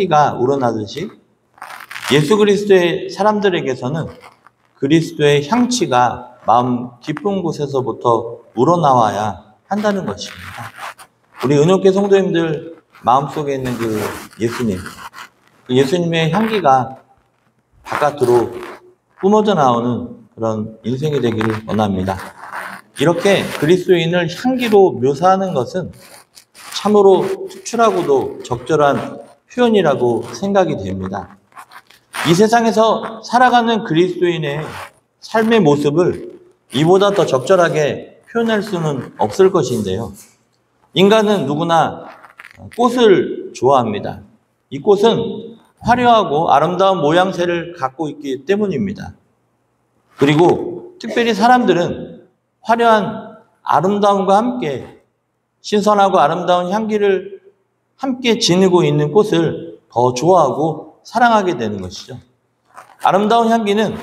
향기가 우러나듯이 예수 그리스도의 사람들에게서는 그리스도의 향취가 마음 깊은 곳에서부터 우러나와야 한다는 것입니다. 우리 은옥교 성도님들 마음속에 있는 그 예수님, 그 예수님의 향기가 바깥으로 뿜어져 나오는 그런 인생이 되기를 원합니다. 이렇게 그리스도인을 향기로 묘사하는 것은 참으로 특출하고도 적절한 표현이라고 생각이 됩니다. 이 세상에서 살아가는 그리스도인의 삶의 모습을 이보다 더 적절하게 표현할 수는 없을 것인데요. 인간은 누구나 꽃을 좋아합니다. 이 꽃은 화려하고 아름다운 모양새를 갖고 있기 때문입니다. 그리고 특별히 사람들은 화려한 아름다움과 함께 신선하고 아름다운 향기를 함께 지니고 있는 꽃을 더 좋아하고 사랑하게 되는 것이죠. 아름다운 향기는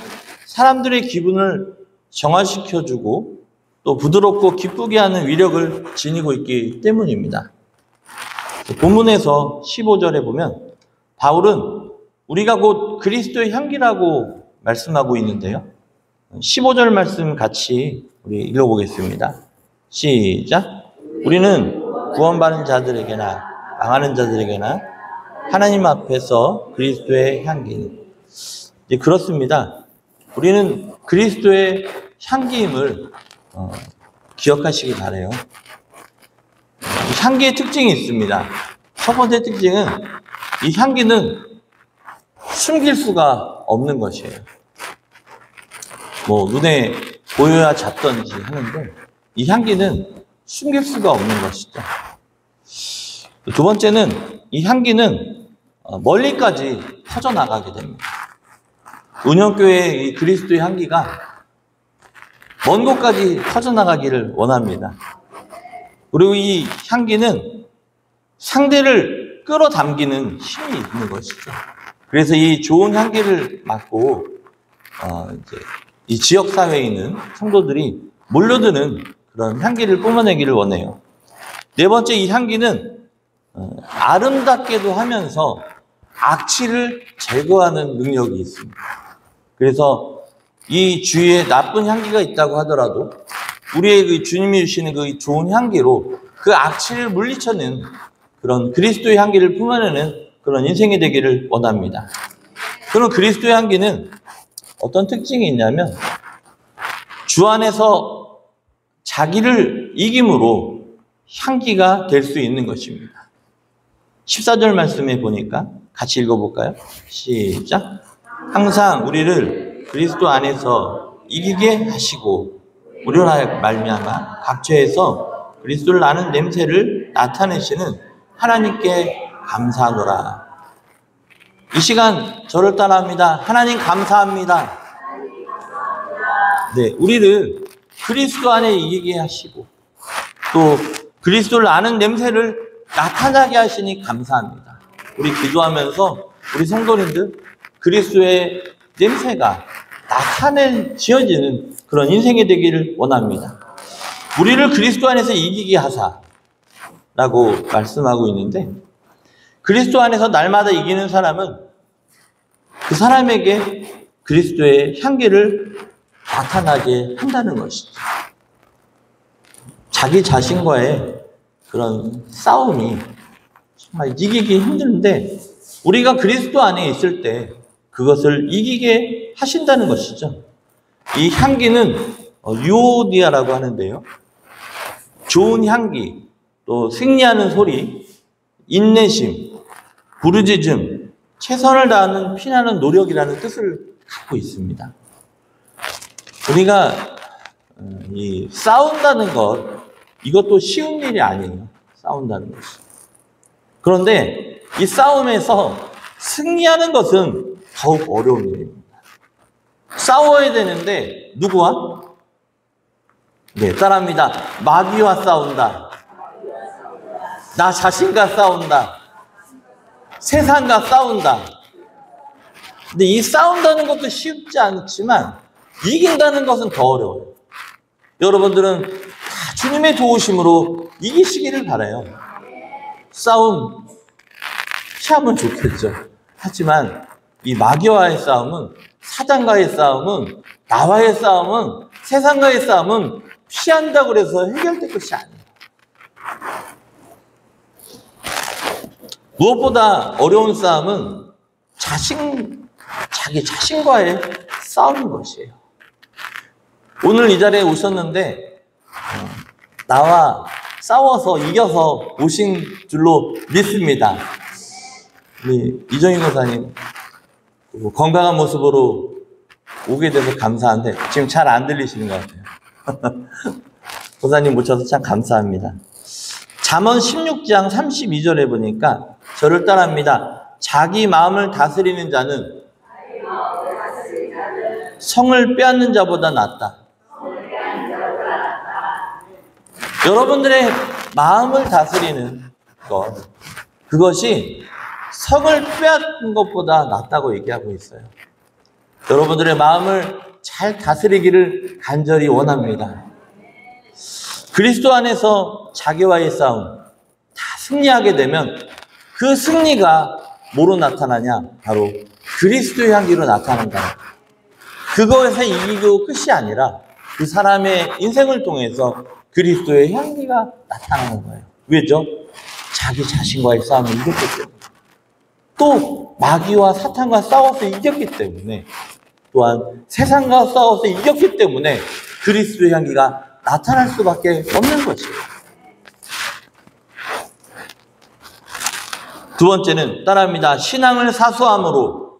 사람들의 기분을 정화시켜주고 또 부드럽고 기쁘게 하는 위력을 지니고 있기 때문입니다. 본문에서 15절에 보면 바울은 우리가 곧 그리스도의 향기라고 말씀하고 있는데요. 15절 말씀 같이 우리 읽어보겠습니다. 시작. 우리는 구원받은 자들에게나 망하는 자들에게나 하나님 앞에서 그리스도의 향기는 그렇습니다. 우리는 그리스도의 향기임을 기억하시기 바라요. 향기의 특징이 있습니다. 첫 번째 특징은 이 향기는 숨길 수가 없는 것이에요. 눈에 보여야 잡던지 하는데 이 향기는 숨길 수가 없는 것이죠. 두 번째는 이 향기는 멀리까지 퍼져나가게 됩니다. 은영교회의 이 그리스도의 향기가 먼 곳까지 퍼져나가기를 원합니다. 그리고 이 향기는 상대를 끌어당기는 힘이 있는 것이죠. 그래서 이 좋은 향기를 맡고 이 지역 사회에 있는 성도들이 몰려드는 그런 향기를 뿜어내기를 원해요. 네 번째, 이 향기는 아름답게도 하면서 악취를 제거하는 능력이 있습니다. 그래서 이 주위에 나쁜 향기가 있다고 하더라도 우리의 그 주님이 주시는 그 좋은 향기로 그 악취를 물리쳐는 그런 그리스도의 향기를 뿜어내는 그런 인생이 되기를 원합니다. 그럼 그리스도의 향기는 어떤 특징이 있냐면 주 안에서 자기를 이김으로 향기가 될 수 있는 것입니다. 14절 말씀에 보니까 같이 읽어볼까요? 시작. 항상 우리를 그리스도 안에서 이기게 하시고 우리로 말미암아 각 죄에서 그리스도를 아는 냄새를 나타내시는 하나님께 감사하노라. 이 시간 저를 따라합니다. 하나님 감사합니다. 네, 우리를 그리스도 안에 이기게 하시고 또 그리스도를 아는 냄새를 나타나게 하시니 감사합니다. 우리 기도하면서 우리 성도님들 그리스도의 냄새가 지어지는 그런 인생이 되기를 원합니다. 우리를 그리스도 안에서 이기게 하사라고 말씀하고 있는데 그리스도 안에서 날마다 이기는 사람은 그 사람에게 그리스도의 향기를 나타나게 한다는 것이죠. 자기 자신과의 그런 싸움이 정말 이기기 힘든데 우리가 그리스도 안에 있을 때 그것을 이기게 하신다는 것이죠. 이 향기는 유오디아라고 하는데요. 좋은 향기, 또 승리하는 소리, 인내심, 부르짖음, 최선을 다하는 피나는 노력이라는 뜻을 갖고 있습니다. 우리가 이 싸운다는 것, 이것도 쉬운 일이 아니에요. 싸운다는 것이. 그런데 이 싸움에서 승리하는 것은 더욱 어려운 일입니다. 싸워야 되는데 누구와? 네, 따라합니다. 마귀와 싸운다. 나 자신과 싸운다. 세상과 싸운다. 근데 이 싸운다는 것도 쉽지 않지만 이긴다는 것은 더 어려워요. 여러분들은 다 주님의 도우심으로 이기시기를 바라요. 싸움 피하면 좋겠죠. 하지만 이 마귀와의 싸움은, 사단과의 싸움은, 나와의 싸움은, 세상과의 싸움은 피한다고 해서 해결될 것이 아니에요. 무엇보다 어려운 싸움은 자기 자신과의 싸움인 것이에요. 오늘 이 자리에 오셨는데 나와 싸워서 이겨서 오신 줄로 믿습니다. 우리 이정희 권사님 건강한 모습으로 오게 돼서 감사한데 지금 잘 안 들리시는 것 같아요. 권사님 모셔서 참 감사합니다. 잠언 16장 32절에 보니까 저를 따라합니다. 자기 마음을 다스리는 자는 성을 빼앗는 자보다 낫다. 여러분들의 마음을 다스리는 것, 그것이 성을 빼앗는 것보다 낫다고 얘기하고 있어요. 여러분들의 마음을 잘 다스리기를 간절히 원합니다. 그리스도 안에서 자기와의 싸움 다 승리하게 되면 그 승리가 뭐로 나타나냐? 바로 그리스도의 향기로 나타난다. 그것에서 이기고 끝이 아니라 그 사람의 인생을 통해서 그리스도의 향기가 나타나는 거예요. 왜죠? 자기 자신과의 싸움을 이겼기 때문에. 또 마귀와 사탄과 싸워서 이겼기 때문에, 또한 세상과 싸워서 이겼기 때문에 그리스도의 향기가 나타날 수밖에 없는 것이에요. 두 번째는 따라합니다. 신앙을 사수함으로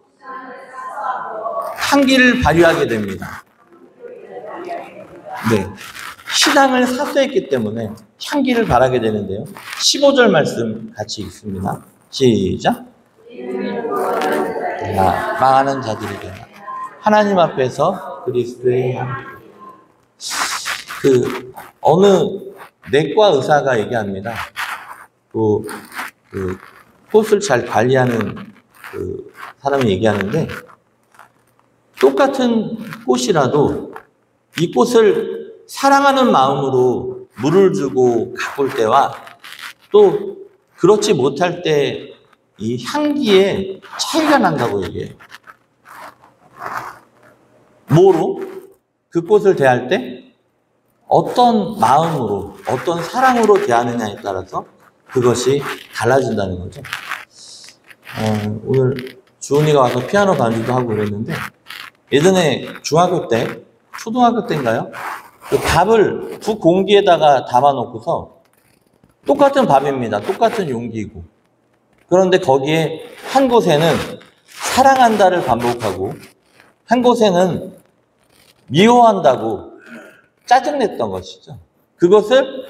향기를 발휘하게 됩니다. 네, 신앙을 사수했기 때문에 향기를 발하게 되는데요. 15절 말씀 같이 읽습니다. 시작. 망하는 자들에게 하나님 앞에서 그리스도의 향기. 어느 내과 의사가 얘기합니다. 꽃을 잘 관리하는 사람이 얘기하는데, 똑같은 꽃이라도 이 꽃을 사랑하는 마음으로 물을 주고 가꿀 때와 또 그렇지 못할 때 이 향기에 차이가 난다고 얘기해요. 뭐로? 그 꽃을 대할 때 어떤 마음으로, 어떤 사랑으로 대하느냐에 따라서 그것이 달라진다는 거죠. 오늘 주은이가 와서 피아노 반주도 하고 그랬는데, 예전에 중학교 때, 초등학교 때인가요? 그 밥을 두 공기에다가 담아놓고서 똑같은 밥입니다. 똑같은 용기이고. 그런데 거기에 한 곳에는 사랑한다를 반복하고 한 곳에는 미워한다고 짜증냈던 것이죠. 그것을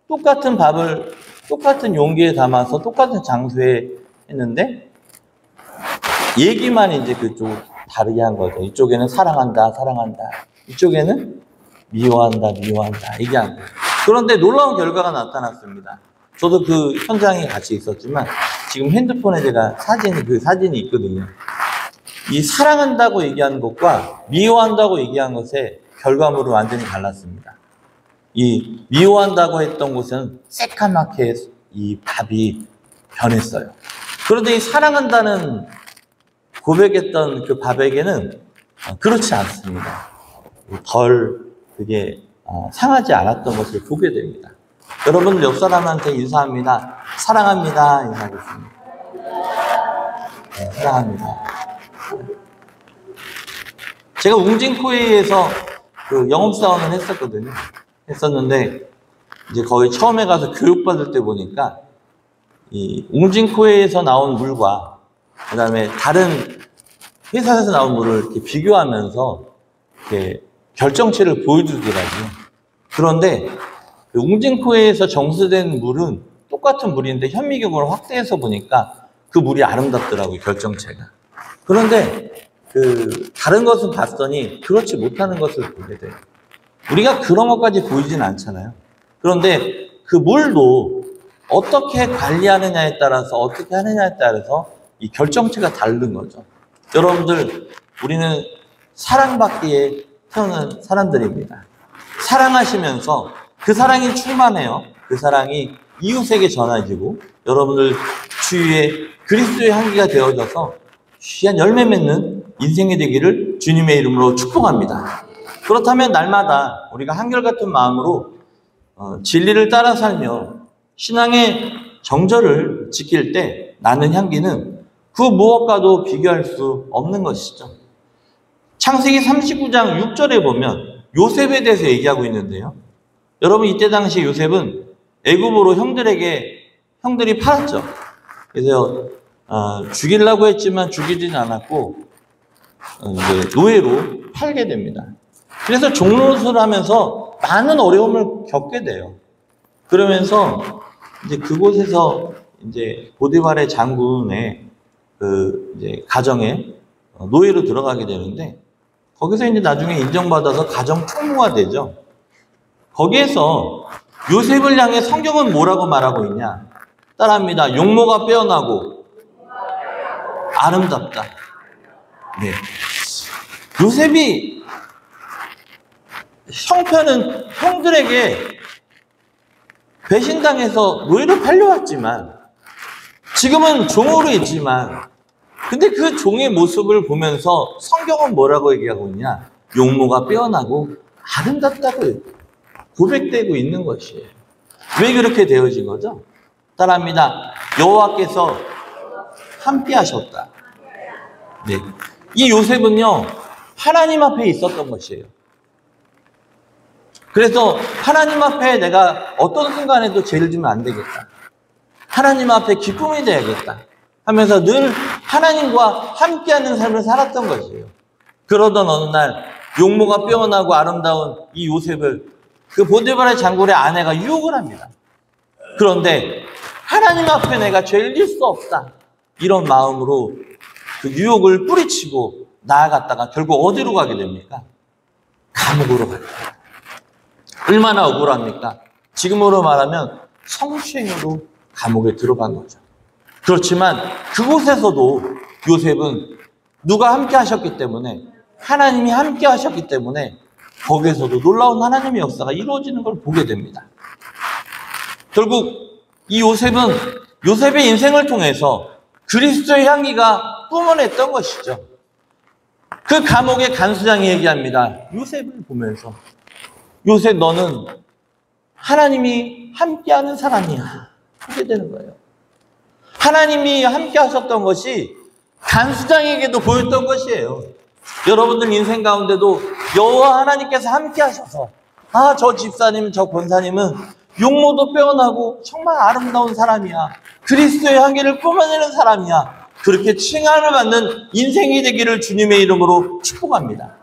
똑같은 밥을 똑같은 용기에 담아서 똑같은 장소에 했는데 얘기만 이제 그쪽 다르게 한 거죠. 이쪽에는 사랑한다, 사랑한다. 이쪽에는 미워한다, 미워한다. 얘기한 거예요. 그런데 놀라운 결과가 나타났습니다. 저도 그 현장에 같이 있었지만 지금 핸드폰에 제가 사진이 있거든요. 이 사랑한다고 얘기한 것과 미워한다고 얘기한 것의 결과물은 완전히 달랐습니다. 이 미워한다고 했던 곳은 새까맣게 이 밥이 변했어요. 그런데 이 사랑한다는 고백했던 그 밥에게는 그렇지 않습니다. 덜 그게 상하지 않았던 것을 보게 됩니다. 여러분 옆 사람한테 인사합니다. 사랑합니다. 인사하겠습니다. 네, 사랑합니다. 제가 웅진코웨이에서 그 영업사원을 했었는데 이제 거의 처음에 가서 교육받을 때 보니까 이 웅진코웨이에서 나온 물과 그 다음에 다른 회사에서 나온 물을 이렇게 비교하면서 이렇게 결정치를 보여주더라고요. 그런데 웅진코웨이에서 정수된 물은 똑같은 물인데 현미경으로 확대해서 보니까 그 물이 아름답더라고요, 결정체가. 그런데 다른 것은 봤더니 그렇지 못하는 것을 보게 돼요. 우리가 그런 것까지 보이진 않잖아요. 그런데 그 물도 어떻게 관리하느냐에 따라서, 어떻게 하느냐에 따라서 이 결정체가 다른 거죠. 여러분들, 우리는 사랑받기에 태어난 사람들입니다. 사랑하시면서 그 사랑이 충만해요. 그 사랑이 이웃에게 전해지고 여러분들 주위에 그리스도의 향기가 되어져서 귀한 열매 맺는 인생이 되기를 주님의 이름으로 축복합니다. 그렇다면 날마다 우리가 한결같은 마음으로 진리를 따라 살며 신앙의 정절을 지킬 때 나는 향기는 그 무엇과도 비교할 수 없는 것이죠. 창세기 39장 6절에 보면 요셉에 대해서 얘기하고 있는데요. 여러분, 이때 당시 요셉은 애굽으로 형들이 팔았죠. 그래서 죽이려고 했지만 죽이지는 않았고 이제 노예로 팔게 됩니다. 그래서 종노릇을 하면서 많은 어려움을 겪게 돼요. 그러면서 이제 그곳에서 이제 보디발의 장군의 이제 가정에 노예로 들어가게 되는데, 거기서 이제 나중에 인정받아서 가정 총무가 되죠. 거기에서 요셉을 향해 성경은 뭐라고 말하고 있냐? 따라합니다. 용모가 빼어나고 아름답다. 네. 요셉이 형들에게 배신당해서 노예로 팔려왔지만, 지금은 종으로 있지만, 근데 그 종의 모습을 보면서 성경은 뭐라고 얘기하고 있냐? 용모가 빼어나고 아름답다고 고백되고 있는 것이에요. 왜 그렇게 되어진 거죠? 따라합니다. 여호와께서 함께 하셨다. 네. 이 요셉은요, 하나님 앞에 있었던 것이에요. 그래서 하나님 앞에 내가 어떤 순간에도 죄를 지면 안 되겠다. 하나님 앞에 기쁨이 돼야겠다 하면서 늘 하나님과 함께하는 삶을 살았던 것이에요. 그러던 어느 날 용모가 빼어나고 아름다운 이 요셉을 그 보디발의 장군의 아내가 유혹을 합니다. 그런데 하나님 앞에 내가 죄를 질 수 없다, 이런 마음으로 그 유혹을 뿌리치고 나아갔다가 결국 어디로 가게 됩니까? 감옥으로 가게 됩니다. 얼마나 억울합니까? 지금으로 말하면 성추행으로 감옥에 들어간 거죠. 그렇지만 그곳에서도 요셉은 누가 함께 하셨기 때문에, 하나님이 함께 하셨기 때문에 거기에서도 놀라운 하나님의 역사가 이루어지는 걸 보게 됩니다. 결국 이 요셉의 인생을 통해서 그리스도의 향기가 뿜어냈던 것이죠. 그 감옥의 간수장이 얘기합니다. 요셉을 보면서, 요셉, 너는 하나님이 함께하는 사람이야, 하게 되는 거예요. 하나님이 함께 하셨던 것이 간수장에게도 보였던 것이에요. 여러분들 인생 가운데도 여호와 하나님께서 함께 하셔서, 저 집사님, 저 권사님은 용모도 빼어나고 정말 아름다운 사람이야, 그리스도의 향기를 뿜어내는 사람이야, 그렇게 칭함을 받는 인생이 되기를 주님의 이름으로 축복합니다.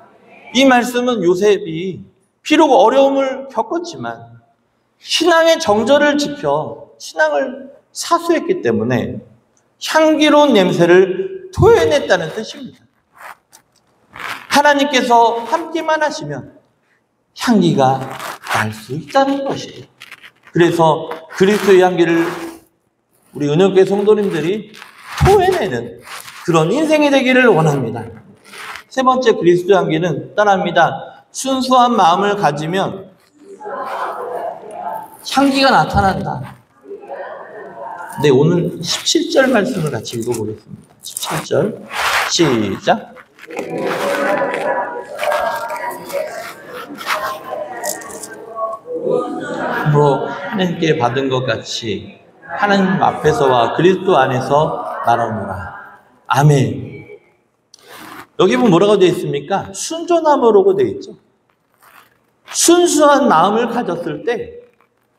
이 말씀은 요셉이 비록 어려움을 겪었지만 신앙의 정절을 지켜 신앙을 사수했기 때문에 향기로운 냄새를 토해냈다는 뜻입니다. 하나님께서 함께만 하시면 향기가 날 수 있다는 것이에요. 그래서 그리스도의 향기를 우리 은영교회 성도님들이 토해내는 그런 인생이 되기를 원합니다. 세 번째 그리스도의 향기는 따라합니다. 순수한 마음을 가지면 향기가 나타난다. 네, 오늘 17절 말씀을 같이 읽어보겠습니다. 17절 시작. 하나님께 받은 것 같이 하나님 앞에서와 그리스도 안에서 말하노라. 아멘. 여기 보면 뭐라고 되어 있습니까? 순전함으로 되어 있죠. 순수한 마음을 가졌을 때,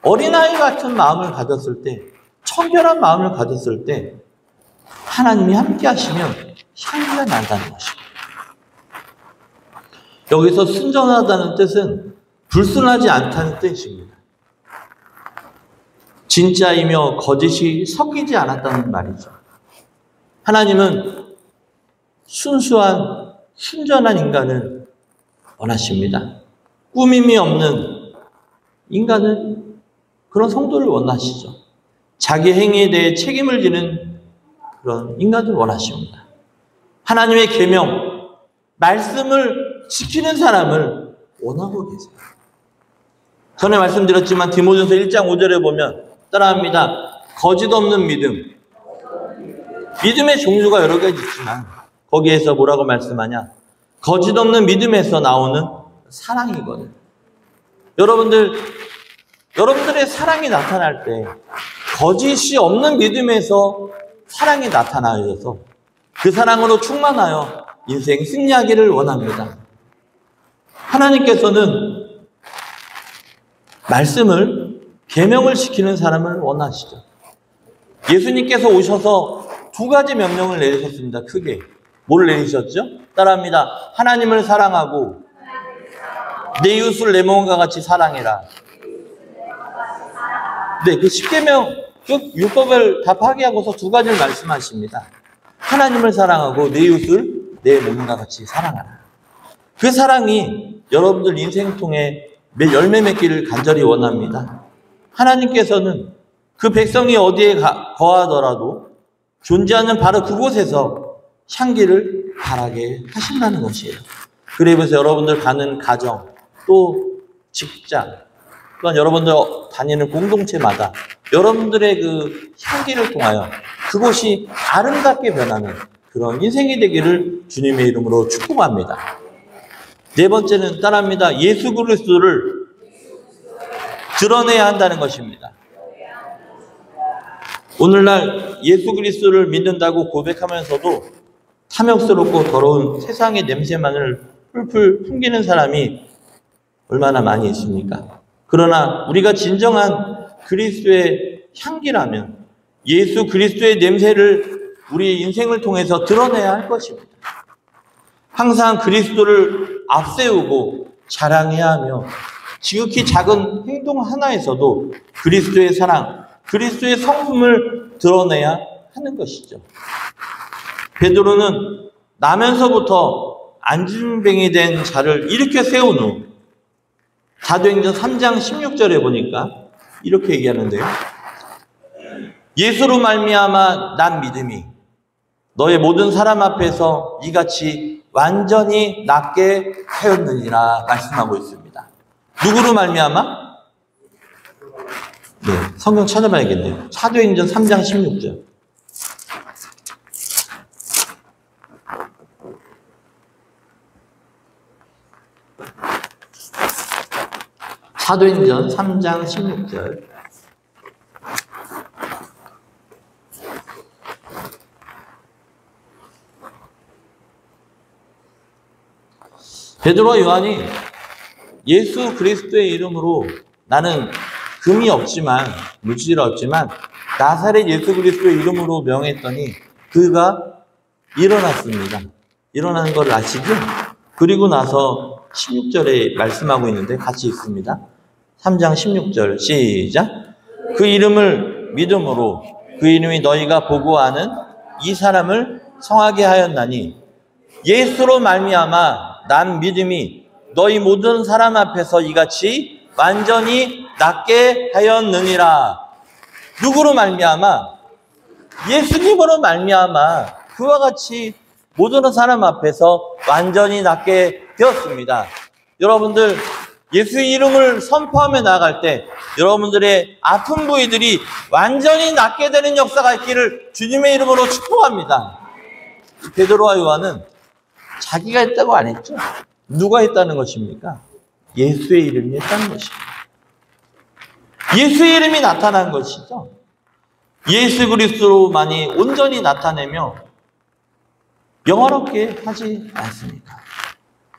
어린아이 같은 마음을 가졌을 때, 청결한 마음을 가졌을 때 하나님이 함께 하시면 향기가 난다는 것입니다. 여기서 순전하다는 뜻은 불순하지 않다는 뜻입니다. 진짜이며 거짓이 섞이지 않았다는 말이죠. 하나님은 순수한, 순전한 인간을 원하십니다. 꾸밈이 없는 인간을, 그런 성도를 원하시죠. 자기 행위에 대해 책임을 지는 그런 인간을 원하십니다. 하나님의 계명, 말씀을 지키는 사람을 원하고 계세요. 전에 말씀드렸지만 디모데전서 1장 5절에 보면 따라합니다. 거짓 없는 믿음, 믿음의 종류가 여러 가지 있지만 거기에서 뭐라고 말씀하냐? 거짓 없는 믿음에서 나오는 사랑이거든. 여러분들의 사랑이 나타날 때 거짓이 없는 믿음에서 사랑이 나타나셔서 그 사랑으로 충만하여 인생 승리하기를 원합니다. 하나님께서는 말씀을 계명을 지키는 사람을 원하시죠. 예수님께서 오셔서 두 가지 명령을 내리셨습니다. 크게. 뭘 내리셨죠? 따라합니다. 하나님을 사랑하고 내 이웃을 내 몸과 같이 사랑해라. 네, 그 10계명, 그 율법을 다 파기하고서 두 가지를 말씀하십니다. 하나님을 사랑하고 내 이웃을 내 몸과 같이 사랑하라. 그 사랑이 여러분들 인생 통해 열매 맺기를 간절히 원합니다. 하나님께서는 그 백성이 어디에 거하더라도 존재하는 바로 그곳에서 향기를 바라게 하신다는 것이에요. 그래서 여러분들 가는 가정, 또 직장, 또한 여러분들 다니는 공동체마다 여러분들의 그 향기를 통하여 그곳이 아름답게 변하는 그런 인생이 되기를 주님의 이름으로 축복합니다. 네 번째는 따라합니다. 예수 그리스도를 드러내야 한다는 것입니다. 오늘날 예수 그리스도를 믿는다고 고백하면서도 탐욕스럽고 더러운 세상의 냄새만을 풀풀 풍기는 사람이 얼마나 많이 있습니까? 그러나 우리가 진정한 그리스도의 향기라면 예수 그리스도의 냄새를 우리 인생을 통해서 드러내야 할 것입니다. 항상 그리스도를 앞세우고 자랑해야 하며 지극히 작은 행동 하나에서도 그리스도의 사랑, 그리스도의 성품을 드러내야 하는 것이죠. 베드로는 나면서부터 안진뱅이 된 자를 일으켜 세운 후 사도행전 3장 16절에 보니까 이렇게 얘기하는데요. 예수로 말미암아 난 믿음이 너의 모든 사람 앞에서 이같이 완전히 낫게 하였느니라 말씀하고 있습니다. 누구로 말미암아? 네, 성경 찾아봐야겠네요. 사도행전 3장 16절. 사도행전 3장 16절. 베드로와 요한이 예수 그리스도의 이름으로 나는 금이 없지만 물질이 없지만 나사렛 예수 그리스도의 이름으로 명했더니 그가 일어났습니다. 일어나는 걸 아시죠? 그리고 나서 16절에 말씀하고 있는데 같이 읽습니다. 3장 16절 시작. 그 이름을 믿음으로 그 이름이 너희가 보고하는 이 사람을 성하게 하였나니 예수로 말미암아 난 믿음이 너희 모든 사람 앞에서 이같이 완전히 낫게 하였느니라. 누구로 말미암아? 예수님으로 말미암아 그와 같이 모든 사람 앞에서 완전히 낫게 되었습니다. 여러분들 예수의 이름을 선포하며 나아갈 때 여러분들의 아픈 부위들이 완전히 낫게 되는 역사가 있기를 주님의 이름으로 축복합니다. 베드로와 요한은 자기가 했다고 안 했죠. 누가 했다는 것입니까? 예수의 이름이 했다는 것입니다. 예수의 이름이 나타난 것이죠. 예수 그리스도로만이 온전히 나타내며 영화롭게 하지 않습니까?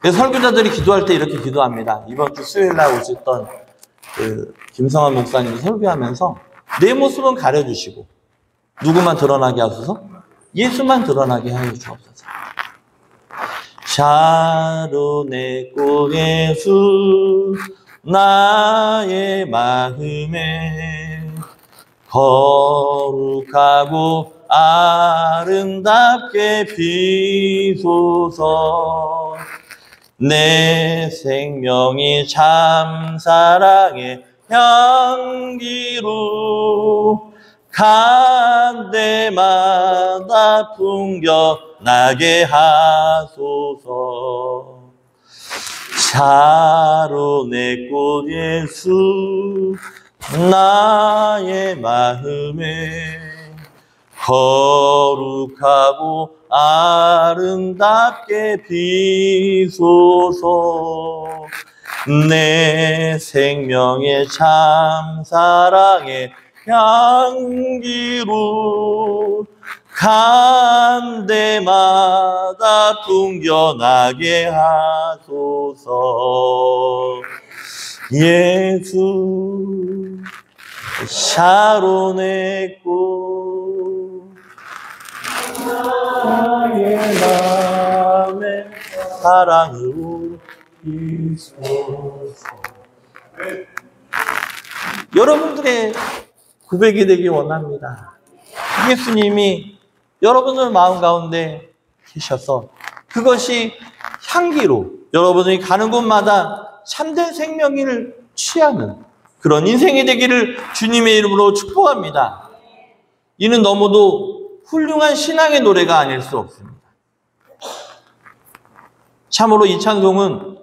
그래서 설교자들이 기도할 때 이렇게 기도합니다. 이번 주 수요일 날 오셨던 김성환 목사님이 설교하면서 내 모습은 가려주시고 누구만 드러나게 하소서? 예수만 드러나게 하여 주옵소서. 샤론의 꽃 예수 나의 마음에 거룩하고 아름답게 비소서. 내 생명이 참 사랑의 향기로 간 데마다 풍겨나게 하소서. 샤론의 꽃 예수 나의 마음에 거룩하고 아름답게 비소서. 내 생명의 참 사랑의 향기로 간 데마다 풍겨나게 하소서. 예수 샤론의 꽃 나의 맘에 사랑으로 비소서. 여러분들의 고백이 되기 원합니다. 예수님이 여러분의 마음 가운데 계셔서 그것이 향기로 여러분이 가는 곳마다 참된 생명을 취하는 그런 인생이 되기를 주님의 이름으로 축복합니다. 이는 너무도 훌륭한 신앙의 노래가 아닐 수 없습니다. 참으로 이 찬송은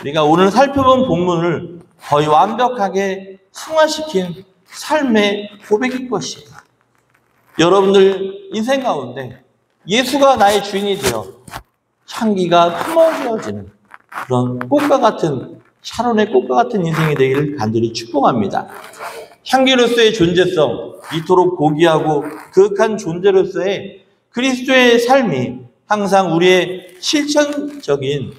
우리가 오늘 살펴본 본문을 거의 완벽하게 승화시킨 삶의 고백일 것이에요. 여러분들 인생 가운데 예수가 나의 주인이 되어 향기가 품어지어지는 그런 꽃과 같은 샤론의 꽃과 같은 인생이 되기를 간절히 축복합니다. 향기로서의 존재성, 이토록 고귀하고 그윽한 존재로서의 그리스도의 삶이 항상 우리의 실질적인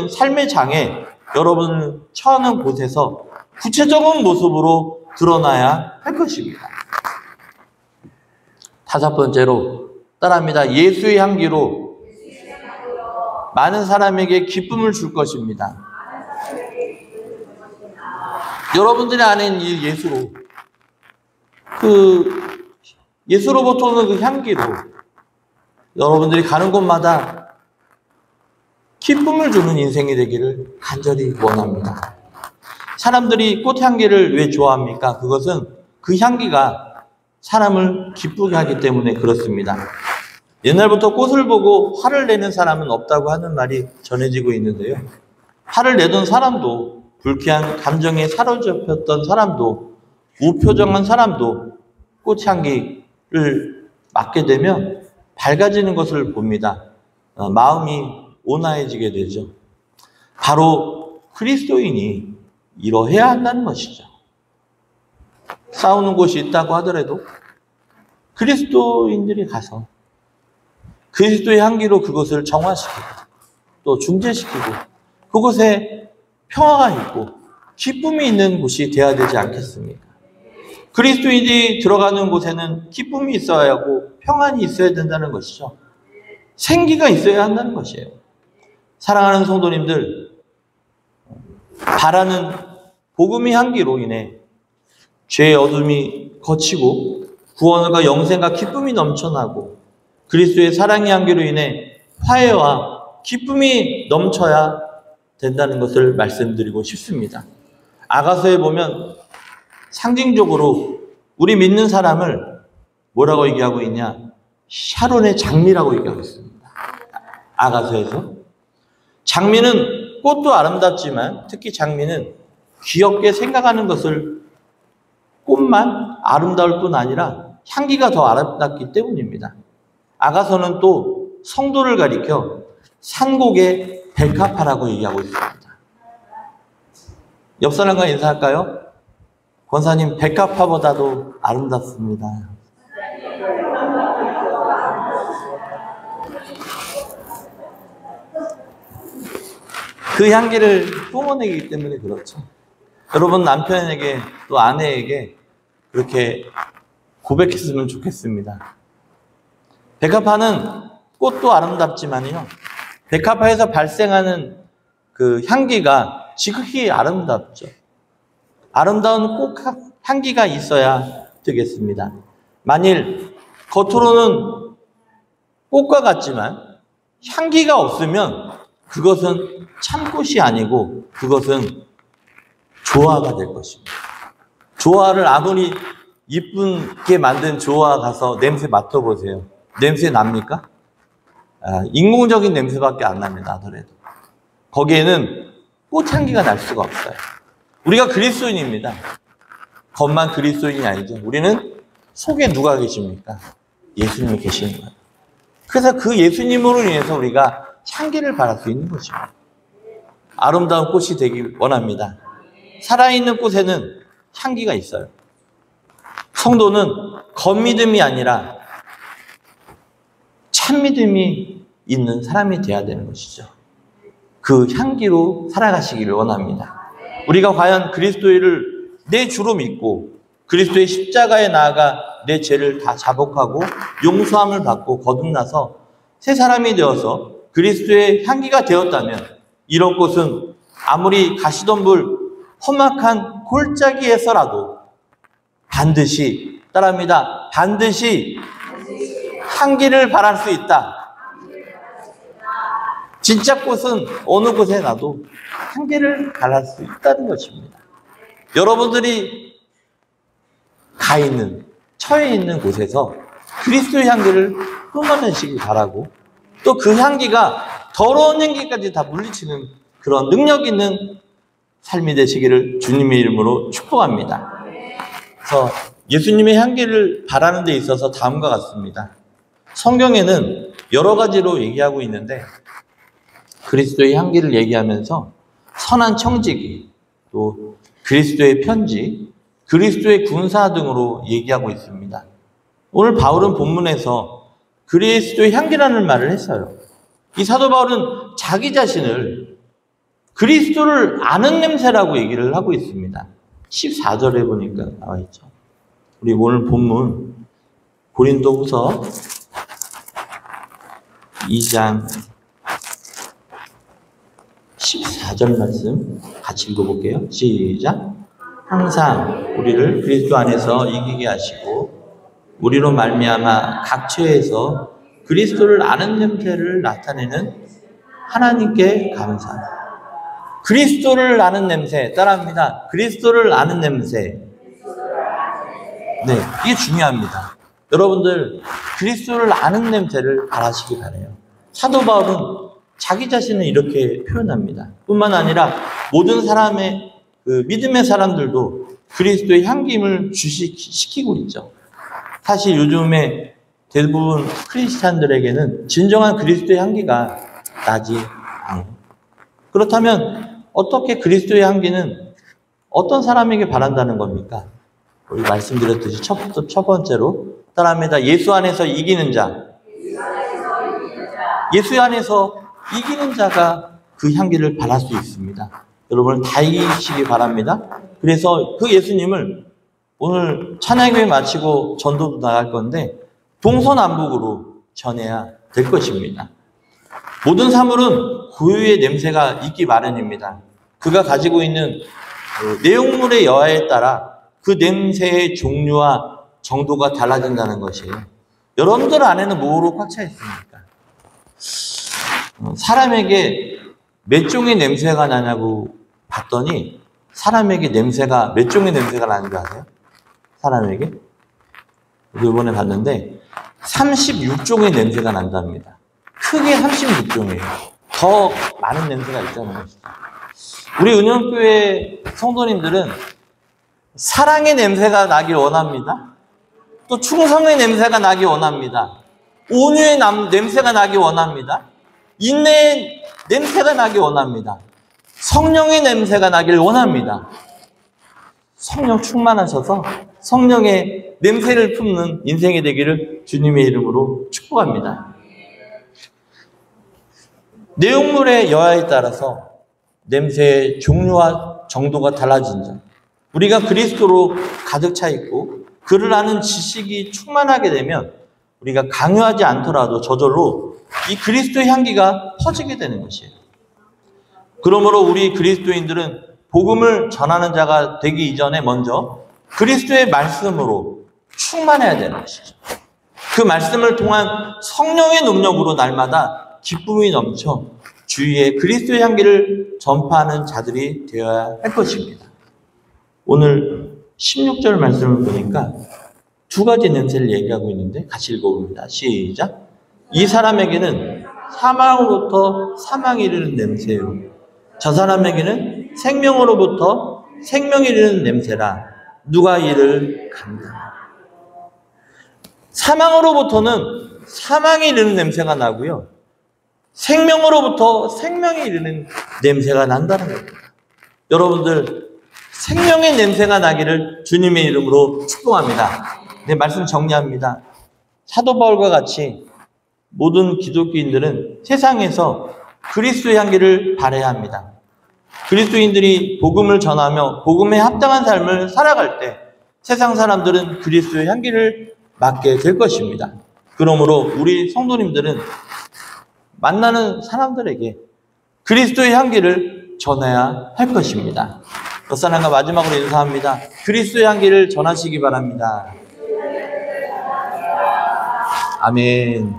삶의 장에 여러분을 처하는 곳에서 구체적인 모습으로 드러나야 할 것입니다. 다섯 번째로 따라합니다. 예수의 향기로 많은 사람에게 기쁨을 줄 것입니다. 여러분들이 아는 이 예수로, 예수로부터 오는 그 향기로 여러분들이 가는 곳마다 기쁨을 주는 인생이 되기를 간절히 원합니다. 사람들이 꽃향기를 왜 좋아합니까? 그것은 그 향기가 사람을 기쁘게 하기 때문에 그렇습니다. 옛날부터 꽃을 보고 화를 내는 사람은 없다고 하는 말이 전해지고 있는데요. 화를 내던 사람도, 불쾌한 감정에 사로잡혔던 사람도, 우표정한 사람도 꽃향기를 맡게 되면 밝아지는 것을 봅니다. 마음이 온화해지게 되죠. 바로 그리스도인이 이러해야 한다는 것이죠. 싸우는 곳이 있다고 하더라도 그리스도인들이 가서 그리스도의 향기로 그것을 정화시키고 또 중재시키고 그곳에 평화가 있고 기쁨이 있는 곳이 되어야 되지 않겠습니까? 그리스도인이 들어가는 곳에는 기쁨이 있어야 하고 평안이 있어야 된다는 것이죠. 생기가 있어야 한다는 것이에요. 사랑하는 성도님들, 바라는 복음의 향기로 인해 죄의 어둠이 거치고 구원과 영생과 기쁨이 넘쳐나고 그리스도의 사랑의 향기로 인해 화해와 기쁨이 넘쳐야 된다는 것을 말씀드리고 싶습니다. 아가서에 보면 상징적으로 우리 믿는 사람을 뭐라고 얘기하고 있냐? 샤론의 장미라고 얘기하고 있습니다. 아가서에서. 장미는 꽃도 아름답지만 특히 장미는 귀엽게 생각하는 것을 꽃만 아름다울 뿐 아니라 향기가 더 아름답기 때문입니다. 아가서는 또 성도를 가리켜 산곡의 백합화라고 얘기하고 있습니다. 옆 사람과 인사할까요? 권사님, 백합화보다도 아름답습니다. 그 향기를 뿜어내기 때문에 그렇죠. 여러분 남편에게 또 아내에게 그렇게 고백했으면 좋겠습니다. 백합화는 꽃도 아름답지만요. 백합화에서 발생하는 그 향기가 지극히 아름답죠. 아름다운 꽃 향기가 있어야 되겠습니다. 만일 겉으로는 꽃과 같지만 향기가 없으면 그것은 참꽃이 아니고 그것은 조화가 될 것입니다. 조화를 아무리 이쁘게 만든 조화 가서 냄새 맡아보세요. 냄새 납니까? 인공적인 냄새밖에 안 납니다. 나더라도. 거기에는 꽃향기가 날 수가 없어요. 우리가 그리스도인입니다. 겉만 그리스도인이 아니죠. 우리는 속에 누가 계십니까? 예수님이 계시는 거예요. 그래서 그 예수님으로 인해서 우리가 향기를 발할 수 있는 거죠. 아름다운 꽃이 되기 원합니다. 살아있는 꽃에는 향기가 있어요. 성도는 겉믿음이 아니라 참믿음이 있는 사람이 되어야 되는 것이죠. 그 향기로 살아가시기를 원합니다. 우리가 과연 그리스도를 내 주로 믿고 그리스도의 십자가에 나아가 내 죄를 다 자복하고 용서함을 받고 거듭나서 새 사람이 되어서 그리스도의 향기가 되었다면 이런 꽃은 아무리 가시덤불 험악한 골짜기에서라도 반드시 따라합니다. 반드시 향기를 발할 수 있다. 진짜 꽃은 어느 곳에 나도 향기를 발할 수 있다는 것입니다. 여러분들이 가 있는, 처해 있는 곳에서 그리스도의 향기를 뿜어내시기 바라고 또 그 향기가 더러운 향기까지 다 물리치는 그런 능력 있는 삶이 되시기를 주님의 이름으로 축복합니다. 그래서 예수님의 향기를 바라는 데 있어서 다음과 같습니다. 성경에는 여러 가지로 얘기하고 있는데 그리스도의 향기를 얘기하면서 선한 청지기, 또 그리스도의 편지, 그리스도의 군사 등으로 얘기하고 있습니다. 오늘 바울은 본문에서 그리스도의 향기라는 말을 했어요. 이 사도 바울은 자기 자신을 그리스도를 아는 냄새라고 얘기를 하고 있습니다. 14절에 보니까 나와 있죠. 우리 오늘 본문 고린도후서 2장 14절 말씀 같이 읽어볼게요. 시작. 항상 우리를 그리스도 안에서 이기게 하시고 우리로 말미암아 각 처에서 그리스도를 아는 냄새를 나타내는 하나님께 감사합니다. 그리스도를 아는 냄새 따라합니다. 그리스도를 아는 냄새. 네, 이게 중요합니다. 여러분들 그리스도를 아는 냄새를 발하시기 바라요. 사도 바울은 자기 자신을 이렇게 표현합니다. 뿐만 아니라 모든 사람의 그 믿음의 사람들도 그리스도의 향기임을 주시키고 있죠. 사실 요즘에 대부분 크리스찬들에게는 진정한 그리스도의 향기가 나지 않아요. 그렇다면 어떻게 그리스도의 향기는 어떤 사람에게 바란다는 겁니까? 우리 말씀드렸듯이 첫 번째로 따라합니다. 예수 안에서 이기는 자. 예수 안에서 이기는 자가 그 향기를 발할 수 있습니다. 여러분 다 이기시기 바랍니다. 그래서 그 예수님을 오늘 찬양회 마치고 전도도 나갈 건데 동서남북으로 전해야 될 것입니다. 모든 사물은 고유의 냄새가 있기 마련입니다. 그가 가지고 있는 내용물의 여하에 따라 그 냄새의 종류와 정도가 달라진다는 것이에요. 여러분들 안에는 뭐로 꽉 차 있습니까? 사람에게 몇 종의 냄새가 나냐고 봤더니 사람에게 냄새가 몇 종의 냄새가 나는 줄 아세요? 사람에게? 이번에 봤는데 36종의 냄새가 난답니다. 크게 36종이에요. 더 많은 냄새가 있다는 것이죠. 우리 은영교회 성도님들은 사랑의 냄새가 나길 원합니다. 또 충성의 냄새가 나길 원합니다. 온유의 냄새가 나길 원합니다. 인내의 냄새가 나길 원합니다. 성령의 냄새가 나길 원합니다. 성령 충만하셔서 성령의 냄새를 품는 인생이 되기를 주님의 이름으로 축복합니다. 내용물의 여하에 따라서 냄새의 종류와 정도가 달라진 점. 우리가 그리스도로 가득 차 있고 그를 아는 지식이 충만하게 되면 우리가 강요하지 않더라도 저절로 이 그리스도의 향기가 퍼지게 되는 것이에요. 그러므로 우리 그리스도인들은 복음을 전하는 자가 되기 이전에 먼저 그리스도의 말씀으로 충만해야 되는 것이죠. 그 말씀을 통한 성령의 능력으로 날마다 기쁨이 넘쳐 주위에 그리스도의 향기를 전파하는 자들이 되어야 할 것입니다. 오늘 16절 말씀을 보니까 두 가지 냄새를 얘기하고 있는데 같이 읽어봅니다. 시작. 이 사람에게는 사망으로부터 사망이 이르는 냄새요. 저 사람에게는 생명으로부터 생명이 이르는 냄새라. 누가 이를 감당하나. 사망으로부터는 사망이 이르는 냄새가 나고요. 생명으로부터 생명이 이르는 냄새가 난다는 겁니다. 여러분들 생명의 냄새가 나기를 주님의 이름으로 축복합니다. 네, 말씀 정리합니다. 사도 바울과 같이 모든 기독교인들은 세상에서 그리스도의 향기를 발해야 합니다. 그리스도인들이 복음을 전하며 복음에 합당한 삶을 살아갈 때 세상 사람들은 그리스도의 향기를 맡게 될 것입니다. 그러므로 우리 성도님들은 만나는 사람들에게 그리스도의 향기를 전해야 할 것입니다. 옆사람과 마지막으로 인사합니다. 그리스도의 향기를 전하시기 바랍니다. 아멘.